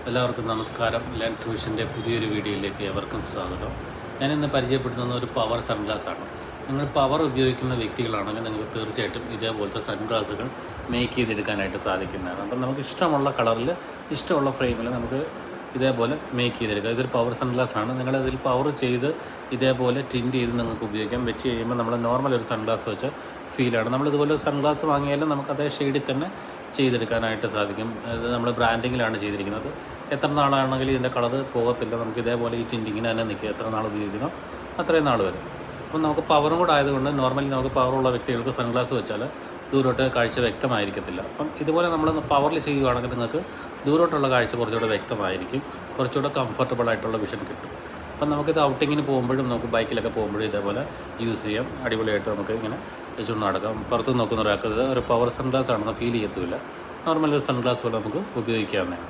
എല്ലാവർക്കും നമസ്കാരം. ലെൻസ് വിഷൻ്റെ പുതിയൊരു വീഡിയോയിലേക്ക് എവർക്കും സ്വാഗതം. ഞാനിന്ന് പരിചയപ്പെടുത്തുന്ന ഒരു പവർ സൺഗ്ലാസ് ആണ്. നിങ്ങൾ പവർ ഉപയോഗിക്കുന്ന വ്യക്തികളാണെങ്കിൽ നിങ്ങൾക്ക് തീർച്ചയായിട്ടും ഇതേപോലത്തെ സൺഗ്ലാസുകൾ മേക്ക് ചെയ്തെടുക്കാനായിട്ട് സാധിക്കുന്നതാണ്. അപ്പം നമുക്ക് ഇഷ്ടമുള്ള കളറിൽ ഇഷ്ടമുള്ള ഫ്രെയിമിൽ നമുക്ക് ഇതേപോലെ മേക്ക് ചെയ്തെടുക്കാം. ഇതൊരു പവർ സൺഗ്ലാസ് ആണ്. നിങ്ങളതിൽ പവർ ചെയ്ത് ഇതേപോലെ ടിൻറ്റ് ചെയ്ത് നിങ്ങൾക്ക് ഉപയോഗിക്കാം. വെച്ച് കഴിയുമ്പോൾ നമ്മൾ നോർമൽ ഒരു സൺഗ്ലാസ് വെച്ച ഫീലാണ്. നമ്മളിതുപോലെ സൺഗ്ലാസ് വാങ്ങിയാലും നമുക്ക് അതേ ഷെയ്ഡിൽ തന്നെ ചെയ്തെടുക്കാനായിട്ട് സാധിക്കും. ഇത് നമ്മൾ ബ്രാൻഡിങ്ങിലാണ് ചെയ്തിരിക്കുന്നത്. എത്ര നാളാണെങ്കിലും ഇതിൻ്റെ കളർ പോകത്തില്ല. നമുക്ക് ഇതേപോലെ ഈ ടിൻറ്റിങ്ങിന് തന്നെ നിൽക്കുക. എത്ര നാൾ ഉപയോഗിക്കുന്നോ അത്രയും നാൾ വരും. അപ്പം നമുക്ക് പവറും കൂടെ ആയതുകൊണ്ട് നോർമലി നമുക്ക് പവറുള്ള വ്യക്തികൾക്ക് സൺഗ്ലാസ് വെച്ചാൽ ദൂരോട്ട് കാഴ്ച വ്യക്തമായിരിക്കത്തില്ല. അപ്പം ഇതുപോലെ നമ്മൾ പവറിൽ ചെയ്യുകയാണെങ്കിൽ നിങ്ങൾക്ക് ദൂരോട്ടുള്ള കാഴ്ച കുറച്ചുകൂടെ വ്യക്തമായിരിക്കും, കുറച്ചുകൂടെ കംഫർട്ടബിൾ ആയിട്ടുള്ള വിഷൻ കിട്ടും. അപ്പം നമുക്കിത് ഔട്ടിങ്ങിന് പോകുമ്പോഴും നമുക്ക് ബൈക്കിലൊക്കെ പോകുമ്പോഴും ഇതേപോലെ യൂസ് ചെയ്യാം. അടിപൊളിയായിട്ട് നമുക്ക് ഇങ്ങനെ വെച്ചുകൊണ്ട് നടക്കാം. പുറത്ത് നോക്കുന്ന ഒരാൾക്ക് ഒരു പവർ സൺഗ്ലാസ് ആണെന്ന് ഫീൽ ചെയ്യത്തില്ല. നോർമൽ ഒരു സൺഗ്ലാസ് പോലെ നമുക്ക് ഉപയോഗിക്കാവുന്നതാണ്.